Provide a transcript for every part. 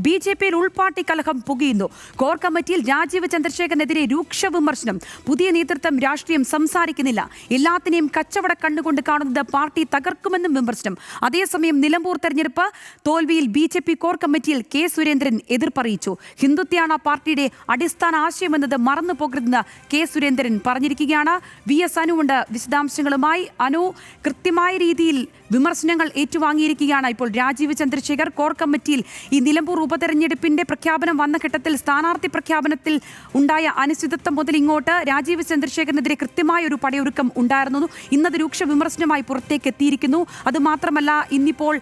ബി.ജെ.പിയിൽ ഉൾപാർട്ടി കലഹം പുകയുന്നു. കോർ കമ്മിറ്റിയിൽ രാജീവ് ചന്ദ്രശേഖരനെതിരെ രൂക്ഷ വിമർശനം. പുതിയ നേതൃത്വം രാഷ്ട്രീയം സംസാരിക്കുന്നില്ല, എല്ലാത്തിനെയും കച്ചവട കണ്ണുകൊണ്ട് കാണുന്നത് പാർട്ടി തകർക്കുമെന്നും വിമർശനം. അതേസമയം നിലമ്പൂർ തെരഞ്ഞെടുപ്പ് തോൽവിയിൽ ബി.ജെ.പി കോർ കമ്മിറ്റിയിൽ കെ സുരേന്ദ്രൻ എതിർപ്പറിയിച്ചു. ഹിന്ദുത്വയാണ് പാർട്ടിയുടെ അടിസ്ഥാന ആശയമെന്നത് മറന്നു പോകരുതെന്ന് കെ സുരേന്ദ്രൻ പറഞ്ഞിരിക്കുകയാണ്. വി.എസ്. അനുവുണ്ട് വിശദാംശങ്ങളുമായി. അനു, കൃത്യമായ രീതിയിൽ വിമർശനങ്ങൾ ഏറ്റുവാങ്ങിയിരിക്കുകയാണ് ഇപ്പോൾ രാജീവ് ചന്ദ്രശേഖർ. കോർ കമ്മിറ്റിയിൽ ഈ നിലമ്പൂർ ഉപതെരഞ്ഞെടുപ്പിന്റെ പ്രഖ്യാപനം വന്ന ഘട്ടത്തിൽ സ്ഥാനാർത്ഥി പ്രഖ്യാപനത്തിൽ ഉണ്ടായ അനിശ്ചിതത്വം മുതൽ ഇങ്ങോട്ട് രാജീവ് ചന്ദ്രശേഖരനെതിരെ കൃത്യമായ ഒരു പടയൊരുക്കം ഉണ്ടായിരുന്നു. ഇന്നത് രൂക്ഷ വിമർശനമായി പുറത്തേക്ക് എത്തിയിരിക്കുന്നു. അതുമാത്രമല്ല, ഇന്നിപ്പോൾ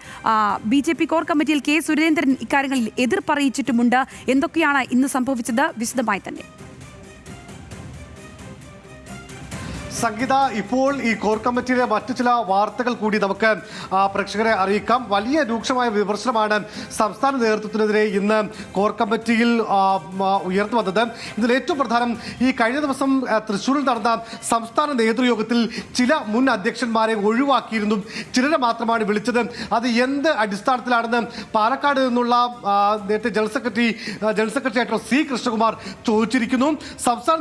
ബി.ജെ.പി കോർ കമ്മിറ്റിയിൽ കെ സുരേന്ദ്രൻ ഇക്കാര്യങ്ങളിൽ എതിർപ്പറിയിച്ചിട്ടുമുണ്ട്. എന്തൊക്കെയാണ് ഇന്ന് സംഭവിച്ചത്? വിശദമായി തന്നെ സംഗീത, ഇപ്പോൾ ഈ കോർ കമ്മിറ്റിയിലെ മറ്റു ചില വാർത്തകൾ കൂടി നമുക്ക് പ്രേക്ഷകരെ അറിയിക്കാം. വലിയ രൂക്ഷമായ വിമർശനമാണ് സംസ്ഥാന നേതൃത്വത്തിനെതിരെ ഇന്ന് കോർ കമ്മിറ്റിയിൽ ഉയർന്നു വന്നത്. ഇതിൽ ഏറ്റവും പ്രധാനം, ഈ കഴിഞ്ഞ ദിവസം തൃശ്ശൂരിൽ നടന്ന സംസ്ഥാന നേതൃയോഗത്തിൽ ചില മുൻ അധ്യക്ഷന്മാരെ ഒഴിവാക്കിയിരുന്നു. ചിലരെ മാത്രമാണ് വിളിച്ചത്. അത് എന്ത് അടിസ്ഥാനത്തിലാണെന്ന് പാലക്കാട് നിന്നുള്ള നേരത്തെ ജനറൽ സെക്രട്ടറി ആയിട്ടുള്ള സി കൃഷ്ണകുമാർ ചോദിച്ചിരിക്കുന്നു. സംസ്ഥാന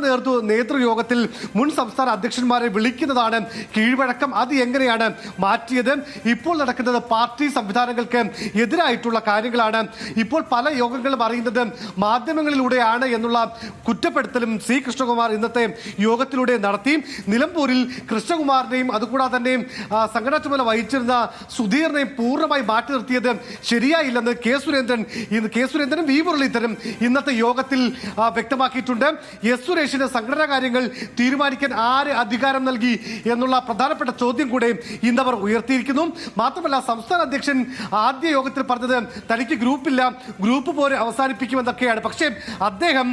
നേതൃയോഗത്തിൽ മുൻ സംസ്ഥാന അധ്യക്ഷന്മാരെ വിളിക്കുന്നതാണ് കീഴ്വഴക്കം. അത് എങ്ങനെയാണ് മാറ്റിയത്? ഇപ്പോൾ നടക്കുന്നത് പാർട്ടി സംവിധാനങ്ങൾക്ക് എതിരായിട്ടുള്ള കാര്യങ്ങളാണ്. ഇപ്പോൾ പല യോഗങ്ങളും അറിയുന്നത് മാധ്യമങ്ങളിലൂടെയാണ് എന്നുള്ള കുറ്റപ്പെടുത്തലും സി കൃഷ്ണകുമാർ ഇന്നത്തെ യോഗത്തിലൂടെ നടത്തി. നിലമ്പൂരിൽ കൃഷ്ണകുമാറിനെയും അതുകൂടാതെ തന്നെ സംഘടനാ ചുമതല വഹിച്ചിരുന്ന സുധീറിനെയും പൂർണ്ണമായി മാറ്റി നിർത്തിയത് ശരിയായില്ലെന്ന് കെ സുരേന്ദ്രനും വി മുരളീധരനും ഇന്നത്തെ യോഗത്തിൽ വ്യക്തമാക്കിയിട്ടുണ്ട്. എസ് സുരേഷിന് സംഘടനാ കാര്യങ്ങൾ തീരുമാനിക്കാൻ ആര് അധികാരം നൽകി എന്നുള്ള പ്രധാനപ്പെട്ട ചോദ്യം കൂടെ ഇന്നവർ ഉയർത്തിയിരിക്കുന്നു. മാത്രമല്ല, സംസ്ഥാന അധ്യക്ഷൻ ആദ്യ യോഗത്തിൽ പറഞ്ഞത് തനിക്ക് ഗ്രൂപ്പില്ല, ഗ്രൂപ്പ് പോരെ അവസാനിപ്പിക്കുമെന്നൊക്കെയാണ്. പക്ഷേ അദ്ദേഹം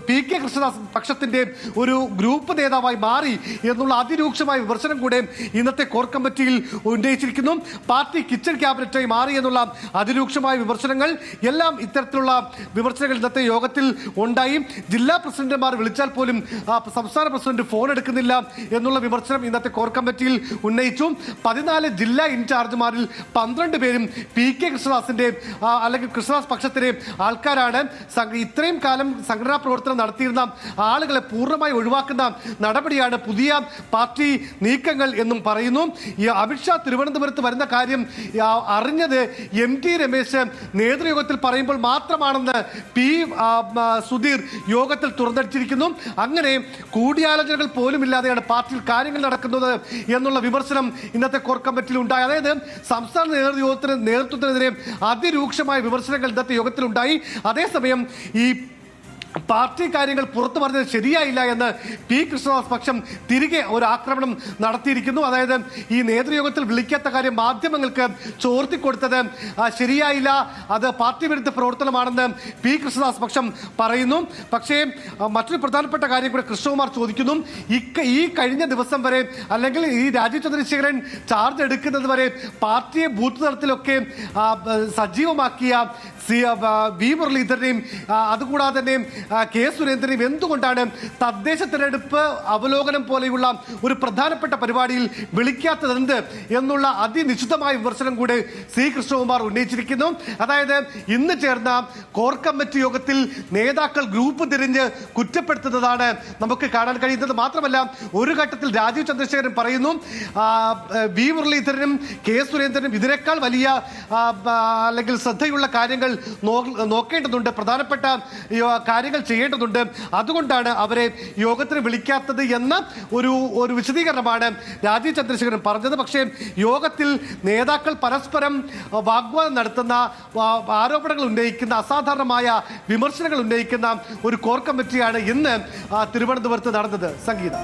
പി കെ കൃഷ്ണദാസ് പക്ഷത്തിന്റെ ഒരു ഗ്രൂപ്പ് നേതാവായി മാറി എന്നുള്ള അതിരൂക്ഷമായ വിമർശനം കൂടെ ഇന്നത്തെ കോർ കമ്മിറ്റിയിൽ ഉന്നയിച്ചിരിക്കുന്നു. പാർട്ടി കിച്ചൺ ക്യാബിനറ്റായി മാറി എന്നുള്ള അതിരൂക്ഷമായ വിമർശനങ്ങൾ എല്ലാം ഇത്തരത്തിലുള്ള വിമർശനങ്ങൾ ഇന്നത്തെ യോഗത്തിൽ ഉണ്ടായി. ജില്ലാ പ്രസിഡന്റുമാർ വിളിച്ചാൽ പോലും സംസ്ഥാന പ്രസിഡന്റ് ഫോൺ എടുക്കുന്നില്ല എന്നുള്ള വിമർശനം ഇന്നത്തെ കോർ കമ്മിറ്റിയിൽ ഉന്നയിച്ചു. 14 ജില്ലാ ഇൻചാർജുമാരിൽ 12 പേരും പി കെ കൃഷ്ണദാസിന്റെ അല്ലെങ്കിൽ കൃഷ്ണദാസ് പക്ഷത്തിലെ ആൾക്കാരാണ്. ഇത്രയും കാലം സംഘടനാ പ്രവർത്തനം നടത്തിയിരുന്ന ആളുകളെ പൂർണ്ണമായി ഒഴിവാക്കുന്ന നടപടിയാണ് പുതിയ പാർട്ടി നീക്കങ്ങൾ എന്നും പറയുന്നു. ഈ അമിത്ഷാ തിരുവനന്തപുരത്ത് വരുന്ന കാര്യം അറിഞ്ഞത് എം.ടി. രമേശ് നേതൃയോഗത്തിൽ പറയുമ്പോൾ മാത്രമാണെന്ന് പി. സുധീർ യോഗത്തിൽ തുറന്നടിച്ചിരിക്കുന്നു. അങ്ങനെ കൂടിയാലോചനകൾ പോലും ഇല്ലാതെയാണ് പാർട്ടിയിൽ കാര്യങ്ങൾ നടക്കുന്നത് എന്നുള്ള വിമർശനം ഇന്നത്തെ കോർ കമ്മിറ്റിയിൽ ഉണ്ടായി. അതായത് സംസ്ഥാന നേതൃത്വത്തിനെതിരെ അതിരൂക്ഷമായ വിമർശനങ്ങൾ ഇന്നത്തെ യോഗത്തിലുണ്ടായി. അതേസമയം ഈ പാർട്ടി കാര്യങ്ങൾ പുറത്തു പറഞ്ഞത് ശരിയായില്ല എന്ന് പി കൃഷ്ണദാസ് പക്ഷം തിരികെ ഒരു ആക്രമണം നടത്തിയിരിക്കുന്നു. അതായത് ഈ നേതൃയോഗത്തിൽ വിളിക്കാത്ത കാര്യം മാധ്യമങ്ങൾക്ക് ചോർത്തിക്കൊടുത്തത് ശരിയായില്ല, അത് പാർട്ടി വിരുദ്ധ പ്രവർത്തനമാണെന്ന് പി കൃഷ്ണദാസ് പക്ഷം പറയുന്നു. പക്ഷേ മറ്റൊരു പ്രധാനപ്പെട്ട കാര്യം കൂടെ കൃഷ്ണകുമാർ ചോദിക്കുന്നു. ഈ കഴിഞ്ഞ ദിവസം വരെ അല്ലെങ്കിൽ ഈ രാജീവ് ചന്ദ്രശേഖരൻ ചാർജ് എടുക്കുന്നത് വരെ പാർട്ടിയെ ബൂത്ത് തലത്തിലൊക്കെ സജീവമാക്കിയ വി മുരളീധരനെയും അതുകൂടാതെ തന്നെ കെ സുരേന്ദ്രനെയും എന്തുകൊണ്ടാണ് തദ്ദേശ തെരഞ്ഞെടുപ്പ് അവലോകനം പോലെയുള്ള ഒരു പ്രധാനപ്പെട്ട പരിപാടിയിൽ വിളിക്കാത്തതെന്ത് എന്നുള്ള അതിനിശ്ചിതമായ വിമർശനം കൂടെ സി കൃഷ്ണകുമാർ ഉന്നയിച്ചിരിക്കുന്നു. അതായത് ഇന്ന് ചേർന്ന കോർ കമ്മിറ്റി യോഗത്തിൽ നേതാക്കൾ ഗ്രൂപ്പ് തിരിഞ്ഞ് കുറ്റപ്പെടുത്തുന്നതാണ് നമുക്ക് കാണാൻ കഴിയുന്നത്. മാത്രമല്ല, ഒരു ഘട്ടത്തിൽ രാജീവ് ചന്ദ്രശേഖരൻ പറയുന്നു വി മുരളീധരനും കെ സുരേന്ദ്രനും ഇതിനേക്കാൾ വലിയ അല്ലെങ്കിൽ ശ്രദ്ധയുള്ള കാര്യങ്ങൾ നോക്കേണ്ടതുണ്ട്, പ്രധാനപ്പെട്ട കാര്യങ്ങൾ ചെയ്യേണ്ടതുണ്ട്, അതുകൊണ്ടാണ് അവരെ യോഗത്തിന് വിളിക്കാത്തത് എന്ന ഒരു വിശദീകരണമാണ് രാജീവ് ചന്ദ്രശേഖരൻ പറഞ്ഞത്. പക്ഷേ യോഗത്തിൽ നേതാക്കൾ പരസ്പരം വാഗ്വാദം നടത്തുന്ന, ആരോപണങ്ങൾ ഉന്നയിക്കുന്ന, അസാധാരണമായ വിമർശനങ്ങൾ ഉന്നയിക്കുന്ന ഒരു കോർ കമ്മിറ്റിയാണ് ഇന്ന് തിരുവനന്തപുരത്ത് നടന്നത്. സംഗീത.